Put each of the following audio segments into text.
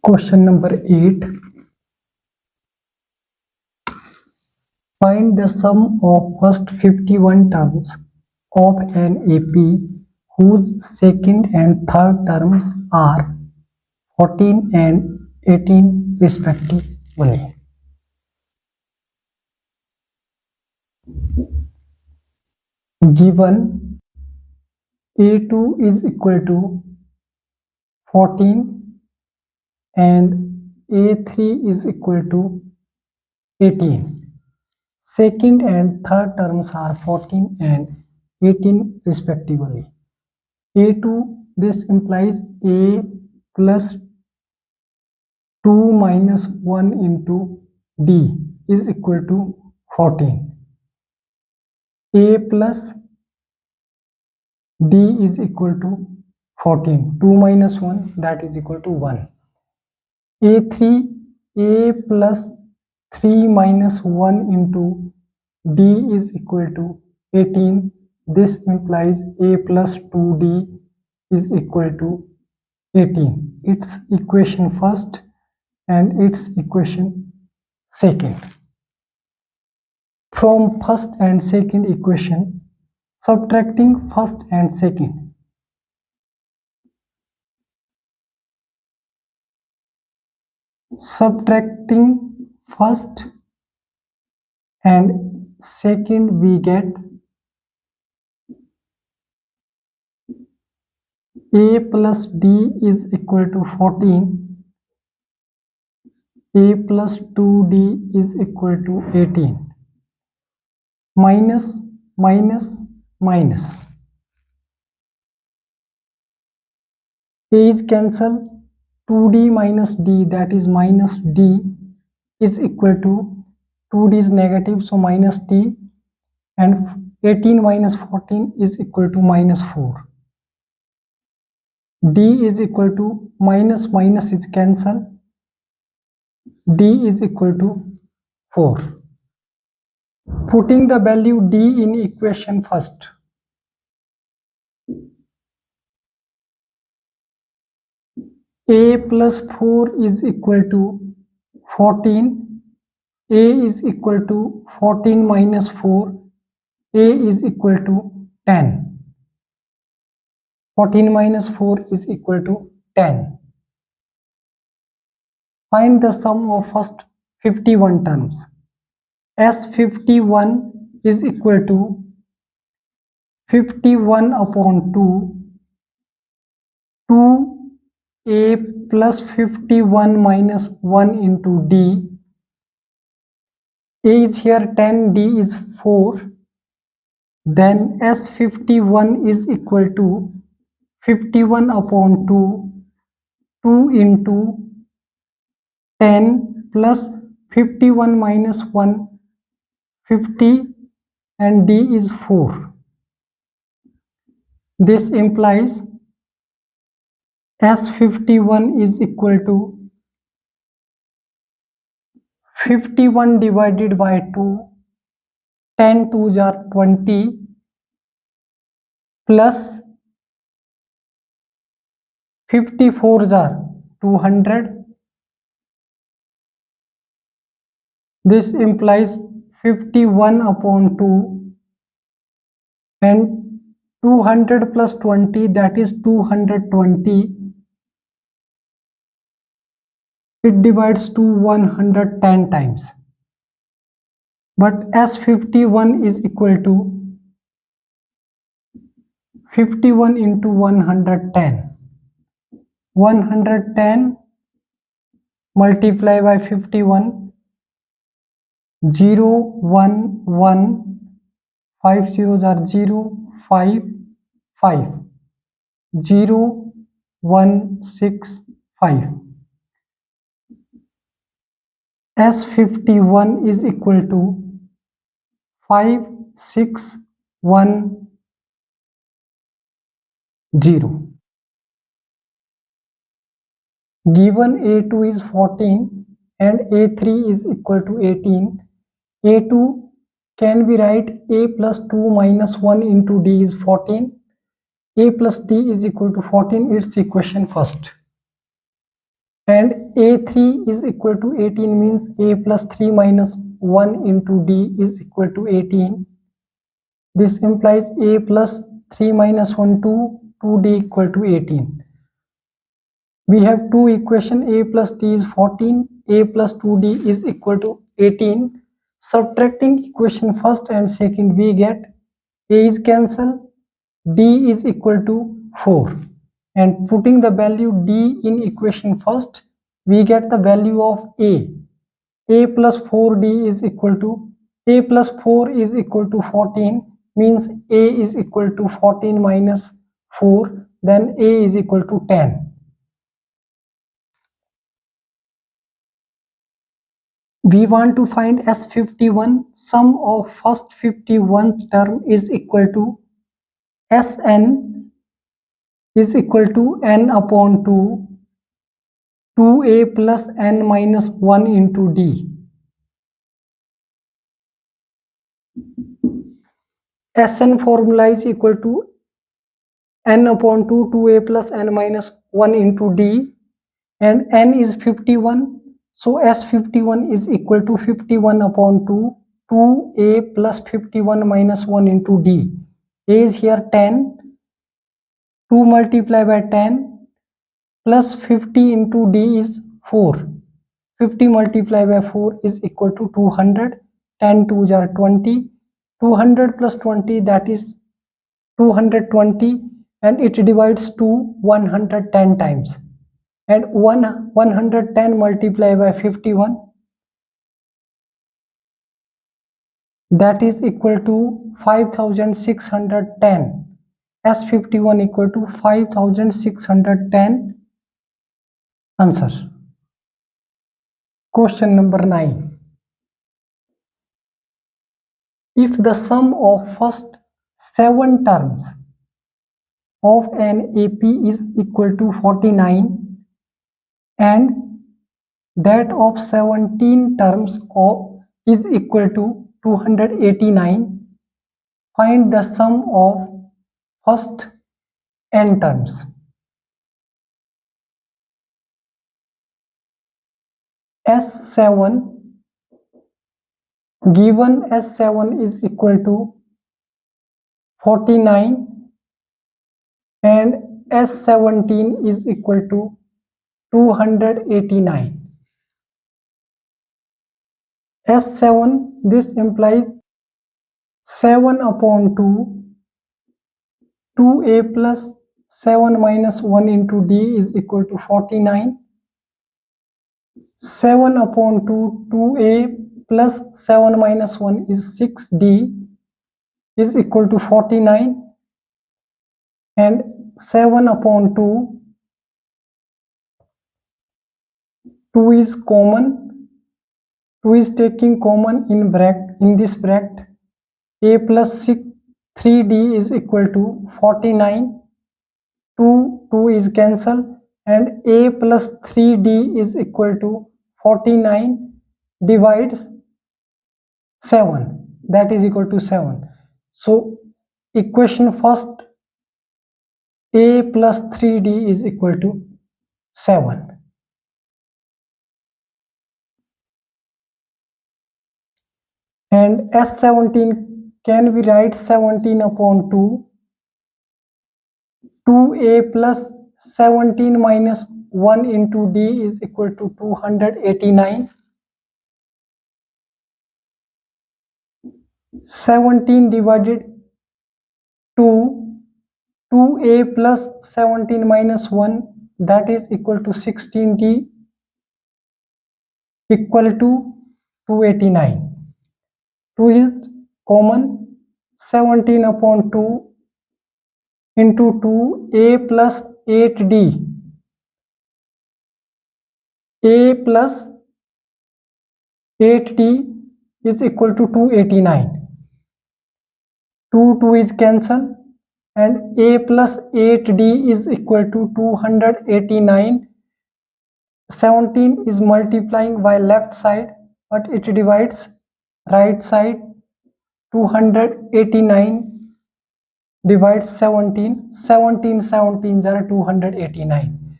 Question number 8. Find the sum of first 51 terms of an AP whose second and third terms are 14 and 18 respectively. Given A2 is equal to 14 and A3 is equal to 18. Second and third terms are 14 and 18 respectively. A2, this implies A plus 2 minus 1 into D is equal to 14. A plus D is equal to 14. 2 minus 1, that is equal to 1. A3, A plus 3 minus 1 into D is equal to 18. This implies A plus 2D is equal to 18. Its equation first and its equation second. From first and second equation, subtracting first and second. Subtracting first and second, we get A plus D is equal to 14. A plus 2D is equal to 18. Minus, minus, minus. A is cancelled. 2D minus D, that is minus D, is equal to 2D is negative, so minus D, and 18 minus 14 is equal to minus 4. D is equal to minus minus is cancelled. D is equal to 4. Putting the value D in equation first. A plus 4 is equal to 14. A is equal to 14 minus 4. A is equal to 10. 14 minus 4 is equal to 10. Find the sum of first 51 terms. S51 is equal to 51 upon 2. 2A plus 51 minus 1 into D. A is here 10, D is 4. Then S51 is equal to 51 upon 2. 2 into 10 plus 51 minus 1, 50, and D is 4. This implies S51 is equal to 51 divided by 2, 10 2s are 20, plus 54s are 200. This implies 51 upon 2 and 200 plus 20, that is 220. It divides to 110 times. But S51 is equal to 51 into 110. 110 multiply by 51. 0 1 1, 5 zeros are 0, 5 5, 0 1 6 5. S51 is equal to 5 6 1 0. Given A2 is 14 and A3 is equal to 18, A2 can we write A plus 2 minus 1 into D is 14. A plus D is equal to 14, its equation first. And A3 is equal to 18 means A plus 3 minus 1 into D is equal to 18. This implies A plus 3 minus 1 to 2D equal to 18. We have two equations, A plus D is 14, A plus 2D is equal to 18. Subtracting equation first and second, we get A is cancelled, D is equal to 4. And putting the value D in equation first, we get the value of A. A plus 4D is equal to, A plus 4 is equal to 14, means A is equal to 14 minus 4, then A is equal to 10. We want to find S51. Sum of first 51 term is equal to Sn is equal to n upon 2, 2a plus n minus 1 into d. Sn formula is equal to n upon 2, 2a plus n minus 1 into d, and n is 51. So S51 is equal to 51 upon 2, 2a plus 51 minus 1 into d. A is here 10, 2 multiplied by 10 plus 50 into d is 4. 50 multiplied by 4 is equal to 200. 10 2s are 20. 200 plus 20, that is 220, and it divides to 110 times. And 110 multiplied by 51, that is equal to 5610. S51 equal to 5610. Answer. Question number 9. If the sum of first 7 terms of an AP is equal to 49 and that of 17 terms of is equal to 289, find the sum of first n terms. S7, given S7 is equal to 49 and S17 is equal to 289. S7, this implies 7 upon 2, 2a plus 7 minus 1 into d is equal to 49. 7 upon 2, 2a plus 7 minus 1 is 6d is equal to 49, and 7 upon 2, 2 is common, 2 is taking common in this bracket. A plus 3d is equal to 49, 2 is cancelled, and a plus 3d is equal to 49 divides 7, that is equal to 7. So equation first, a plus 3d is equal to 7. And S17 can we write 17 upon 2, 2a plus 17 minus 1 into d is equal to 289. 17 divided 2, 2a plus 17 minus 1, that is equal to 16d equal to 289. 2 is common, 17 upon 2 into 2, a plus 8d, a plus 8d is equal to 289. 2 is cancelled, and a plus 8d is equal to 289. 17 is multiplying by left side, but it divides right side. 289 divides 17, 17 17s are 289.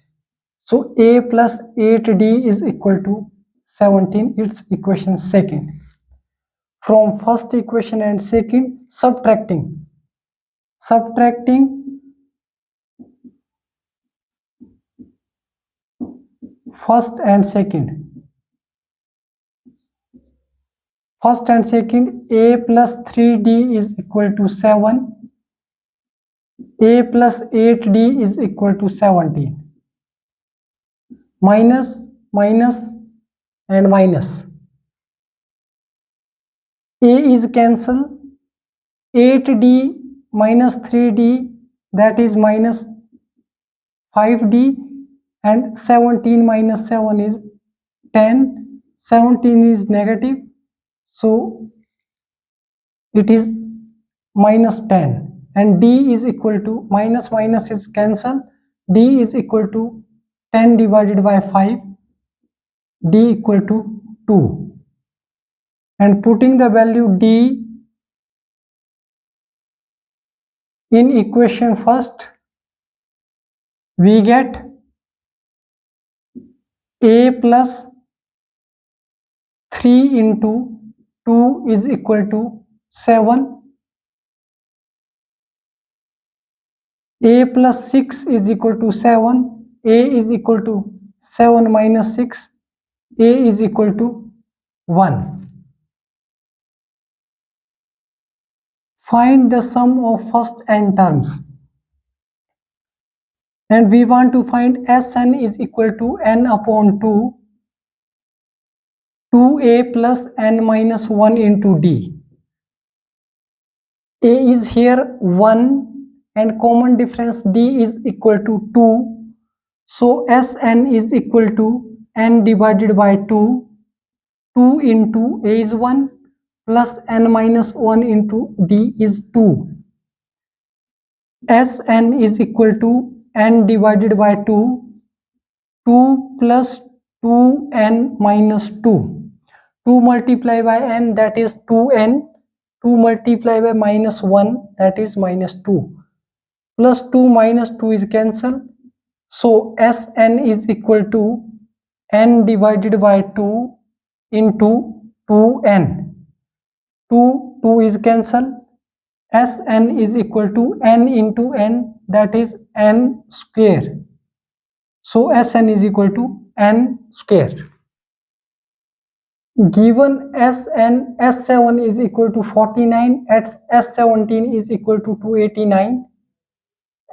So a plus 8d is equal to 17. It's equation second. From first equation and second, subtracting first and second. First and second, a plus 3d is equal to 7. A plus 8d is equal to 17. Minus, minus and minus. A is cancel. 8d minus 3d, that is minus 5d, and 17 minus 7 is 10. 17 is negative, so it is minus 10, and d is equal to, minus minus is cancelled, d is equal to 10 divided by 5, d equal to 2. And putting the value d in equation first, we get a plus 3 into 2 is equal to 7. A plus 6 is equal to 7. A is equal to 7 minus 6. A is equal to 1. Find the sum of first n terms. And we want to find Sn is equal to n upon 2, 2a plus n minus 1 into d. A is here 1 and common difference d is equal to 2. So Sn is equal to n divided by 2. 2 into a is 1 plus n minus 1 into d is 2. Sn is equal to n divided by 2. 2 plus 2n minus 2. 2 multiplied by n, that is 2n. 2 multiplied by minus 1, that is minus 2. Plus 2 minus 2 is cancelled. So Sn is equal to n divided by 2 into 2n. 2 is cancelled. Sn is equal to n into n, that is n square. So Sn is equal to n square. Given S7 is equal to 49, S17 is equal to 289.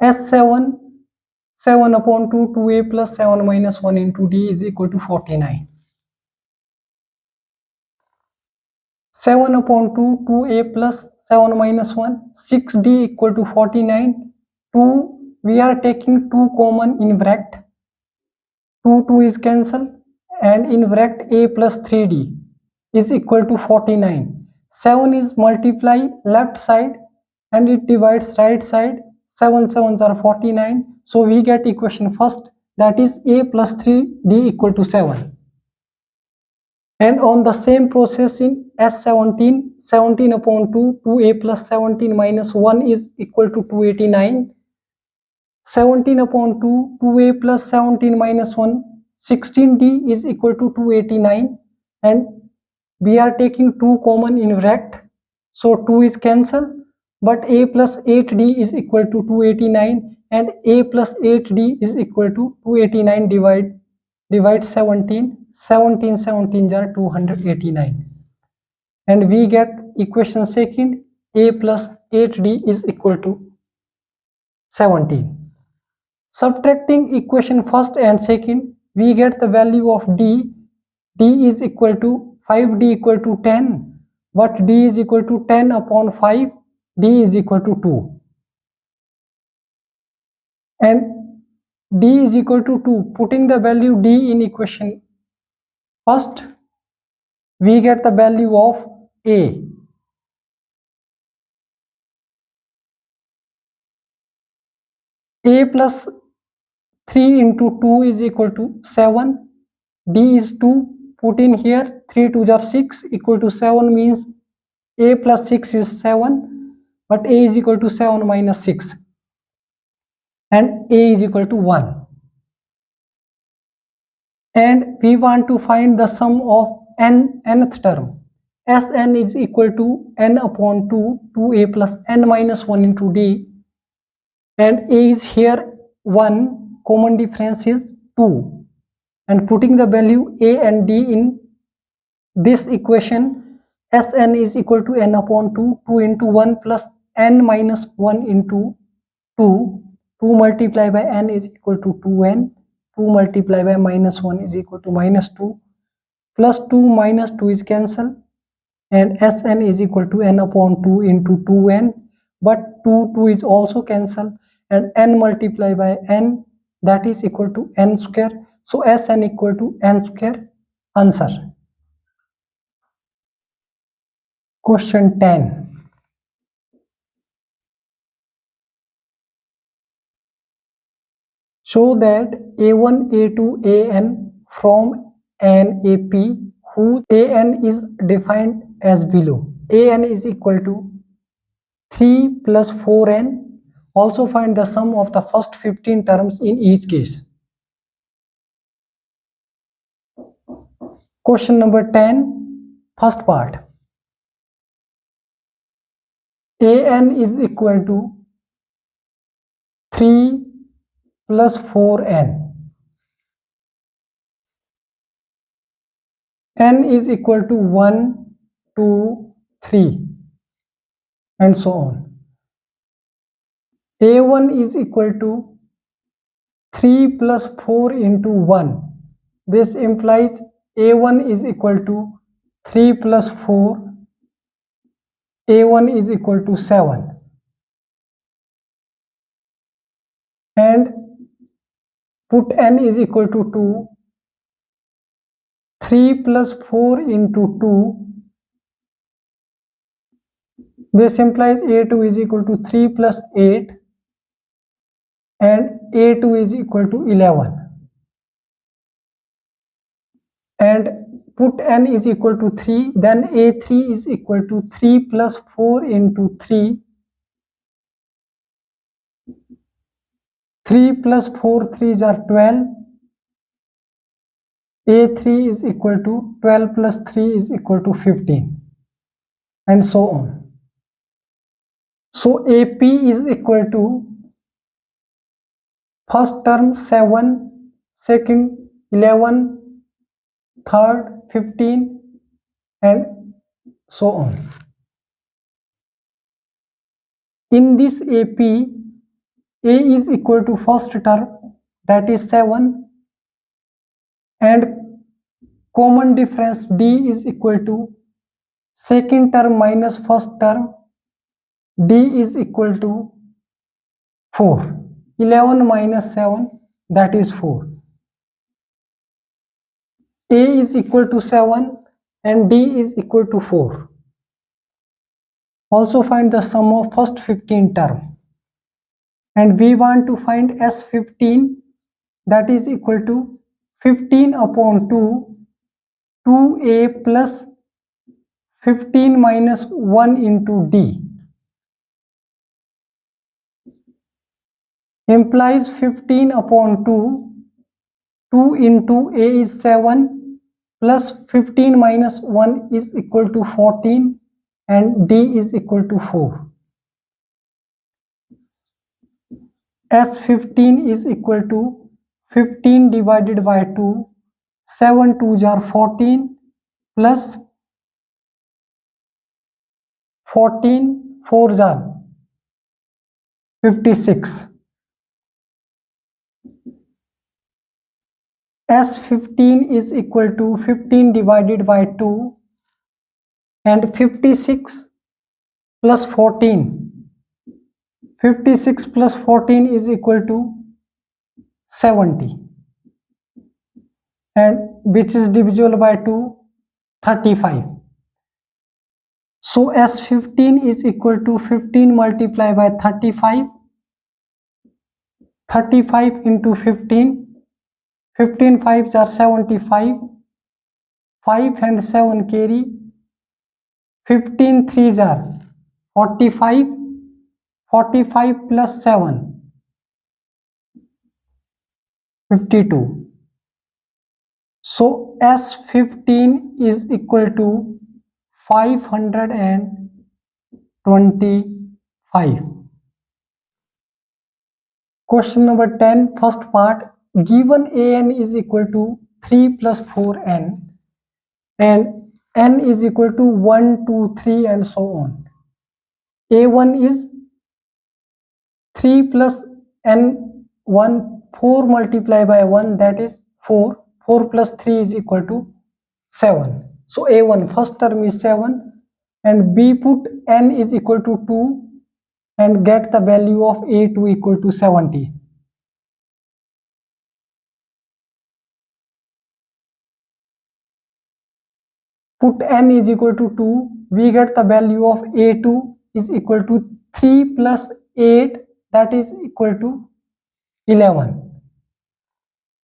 S7, 7 upon 2, 2a plus 7 minus 1 into d is equal to 49. 7 upon 2, 2a plus 7 minus 1, 6d equal to 49. 2, we are taking 2 common in bracket. 2 is cancelled, and in bracket a plus 3d is equal to 49. 7 is multiply left side and it divides right side. 7 7s are 49. So we get equation first, that is a plus 3d equal to 7. And on the same process in S17, 17 upon 2, 2a plus 17 minus 1 is equal to 289. 17 upon 2, 2a plus 17 minus 1, 16d is equal to 289. And we are taking 2 common in bracket, so 2 is cancelled, but a plus 8d is equal to 289, and a plus 8d is equal to 289 divide 17. 17 17s are 289, and we get equation second, a plus 8d is equal to 17. Subtracting equation first and second, we get the value of d. D is equal to 5d equal to 10, but d is equal to 10 upon 5, d is equal to 2, and d is equal to 2. Putting the value d in equation first, we get the value of a. A plus 3 into 2 is equal to 7. D is 2. Put in here 3 2s are 6 equal to 7, means a plus 6 is 7, but a is equal to 7 minus 6, and a is equal to 1. and we want to find the sum of nth term. Sn is equal to n upon 2, 2a plus n minus 1 into d, and a is here 1, common difference is 2, and putting the value a and d in this equation, Sn is equal to n upon 2, 2 into 1 plus n minus 1 into 2, 2 multiplied by n is equal to 2n, 2 multiplied by minus 1 is equal to minus 2, plus 2 minus 2 is cancelled, and Sn is equal to n upon 2 into 2n, but 2 is also cancelled, and n multiplied by n, that is equal to n square. So Sn equal to n square. Answer. Question 10. Show that A1, A2, An from an AP whose An is defined as below. An is equal to 3 plus 4n. Also find the sum of the first 15 terms in each case. Question number 10, first part. An is equal to 3 plus 4n. N is equal to 1, 2, 3, and so on. A1 is equal to 3 plus 4 into 1. This implies A1 is equal to 3 plus 4. A1 is equal to 7. And put n is equal to 2. 3 plus 4 into 2. This implies A2 is equal to 3 plus 8. And A2 is equal to 11. And put n is equal to 3, then A3 is equal to 3 plus 4 into 3. 3 plus 4 3s are 12. A3 is equal to 12 plus 3 is equal to 15, and so on. So AP is equal to first term 7, second 11, third 15, and so on. In this AP, A is equal to first term, that is 7, and common difference D is equal to second term minus first term. D is equal to 4. 11 minus 7, that is 4. A is equal to 7 and D is equal to 4. Also find the sum of first 15 term. And we want to find S15, that is equal to 15 upon 2, 2a plus 15 minus 1 into D. Implies 15 upon 2, 2 into A is 7, plus 15 minus 1 is equal to 14, and D is equal to 4. S15 is equal to 15 divided by 2, 7 2s are 14, plus 14 4s are 56. S15 is equal to 15 divided by 2 and 56 plus 14. 56 plus 14 is equal to 70, and which is divisible by 2, 35. So S15 is equal to 15 multiplied by 35. 35 into 15. 15 5s are 75. 5 and 7 carry. 15 3s are 45. 45 plus 7, 52. So S15 is equal to 525. Question number 10, first part. Given an is equal to 3 plus 4n and n is equal to 1, 2, 3 and so on. A1 is 3 plus n1, 4 multiplied by 1, that is 4. 4 plus 3 is equal to 7. So A1 first term is 7 and B put n is equal to 2 and get the value of A2 equal to 70. Put n is equal to 2, we get the value of A2 is equal to 3 plus 8, that is equal to 11.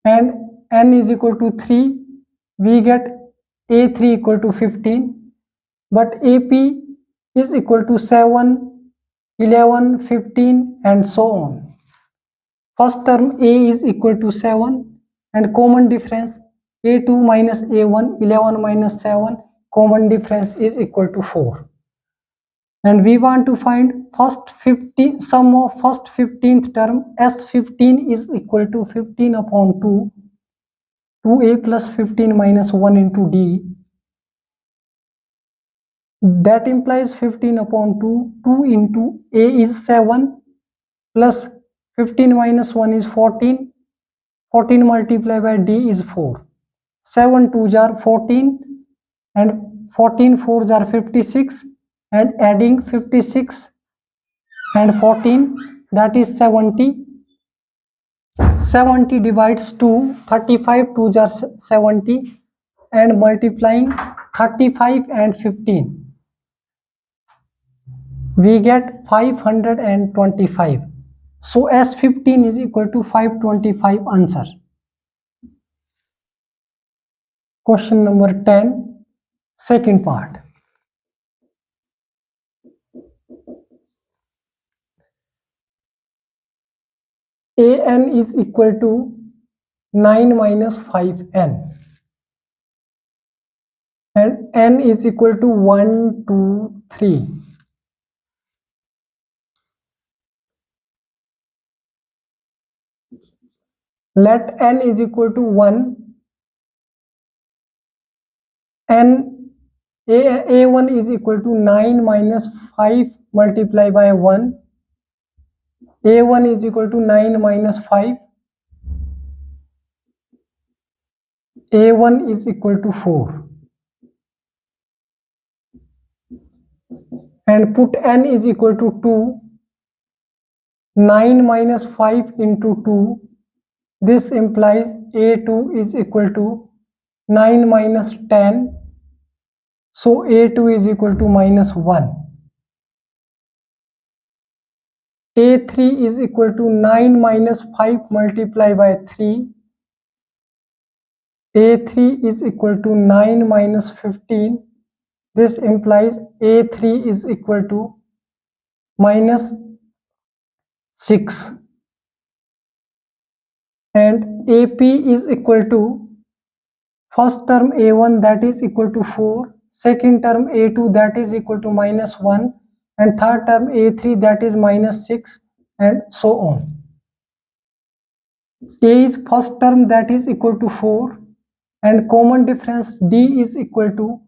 And n is equal to 3, we get A3 equal to 15, but AP is equal to 7, 11, 15 and so on. First term A is equal to 7 and common difference A2 minus A1, 11 minus 7, common difference is equal to 4. And we want to find sum of first 15th term. S15 is equal to 15 upon 2, 2a plus 15 minus 1 into d. That implies 15 upon 2, 2 into a is 7 plus 15 minus 1 is 14, 14 multiplied by d is 4. 7 2s are 14 and 14 4s are 56 and adding 56 and 14, that is 70. 70 divides 2, 35 2s are 70 and multiplying 35 and 15. We get 525. So S15 is equal to 525 answer. Question number 10, second part. An is equal to 9 minus 5n and n is equal to 1, 2, 3. Let n is equal to 1 and A1 is equal to 9 minus 5 multiplied by 1. A1 is equal to 9 minus 5. A1 is equal to 4. And put n is equal to 2. 9 minus 5 into 2. This implies A2 is equal to 9 minus 10. So A2 is equal to minus 1. A3 is equal to 9 minus 5 multiplied by 3. A3 is equal to 9 minus 15. This implies A3 is equal to minus 6. And AP is equal to first term A1, that is equal to 4. Second term A2, that is equal to minus 1. And third term A3, that is minus 6 and so on. A is first term, that is equal to 4 and common difference D is equal to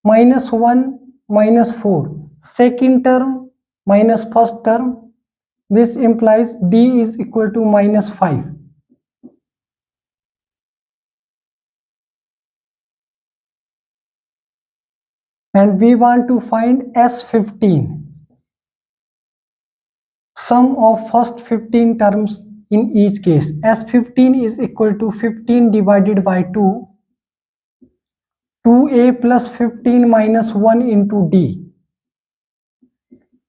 minus 1 minus 4. Second term minus first term. This implies D is equal to minus 5. And we want to find S15. Sum of first 15 terms in each case. S15 is equal to 15 divided by 2. 2a plus 15 minus 1 into d.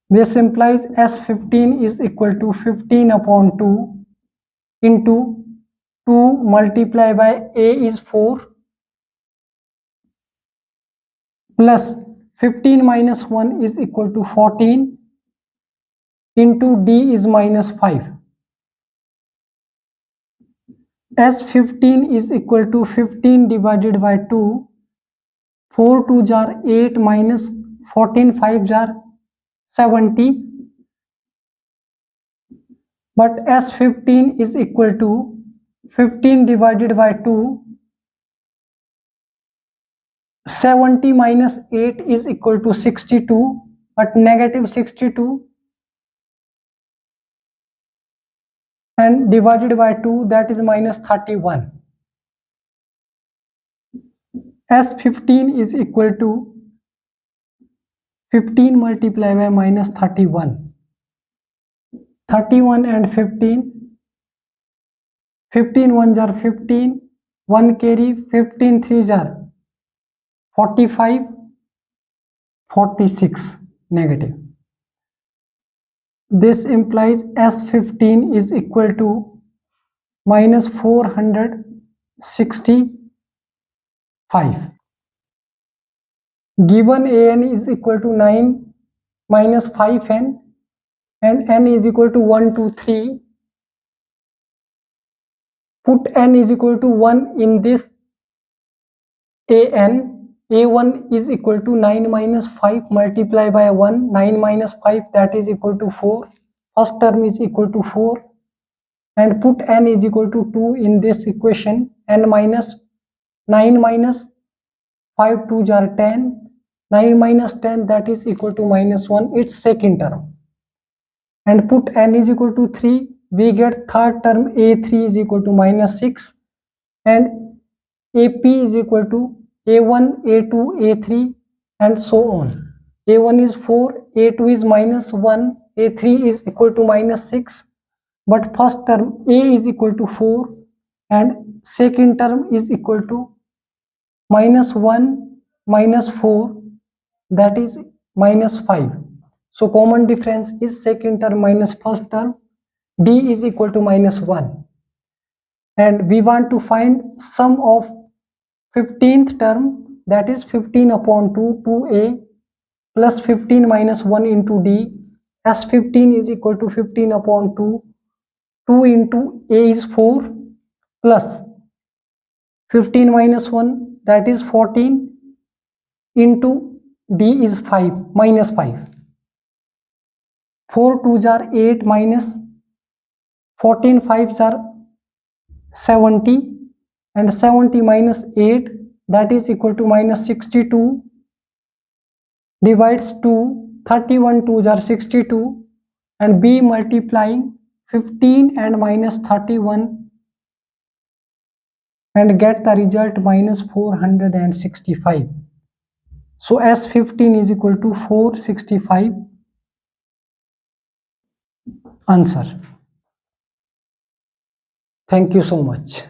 This implies S15 is equal to 15 upon 2 into 2 multiplied by a is 4 plus 15 minus 1 is equal to 14 into d is minus 5. S15 is equal to 15 divided by 2. 4 2s are 8 minus 14 5s are 70. But S15 is equal to 15 divided by 2. 70 minus 8 is equal to 62, but negative 62, and divided by 2, that is minus 31. S15 is equal to 15 multiplied by minus 31. 31 and 15. 15 ones are 15. 1 carry. 15 threes are 45. 46 negative. This implies S15 is equal to minus 465. Given an is equal to 9 minus 5n and n is equal to 1 2 3. Put n is equal to 1 in this an. A1 is equal to 9 minus 5 multiplied by 1. 9 minus 5, that is equal to 4. First term is equal to 4. And put n is equal to 2 in this equation. N minus 9 minus 5 2s are 10. 9 minus 10, that is equal to minus 1. Its second term. And put n is equal to 3. We get third term A3 is equal to minus 6. And AP is equal to A1, A2, A3 and so on. A1 is 4, A2 is minus 1, A3 is equal to minus 6. But first term A is equal to 4 and second term is equal to minus 1 minus 4, that is minus 5. So common difference is second term minus first term. D is equal to minus 1. And we want to find sum of 15th term, that is 15 upon 2, 2a plus 15 minus 1 into d. S15 is equal to 15 upon 2. 2 into a is 4 plus 15 minus 1, that is 14 into d is 5 minus 5. 4 2s are 8 minus 14 5s are 70 and 70 minus 8, that is equal to minus 62. Divides 2. 31 2s are 62 and b multiplying 15 and minus 31 and get the result minus 465. So S15 is equal to 465. Answer. Thank you so much.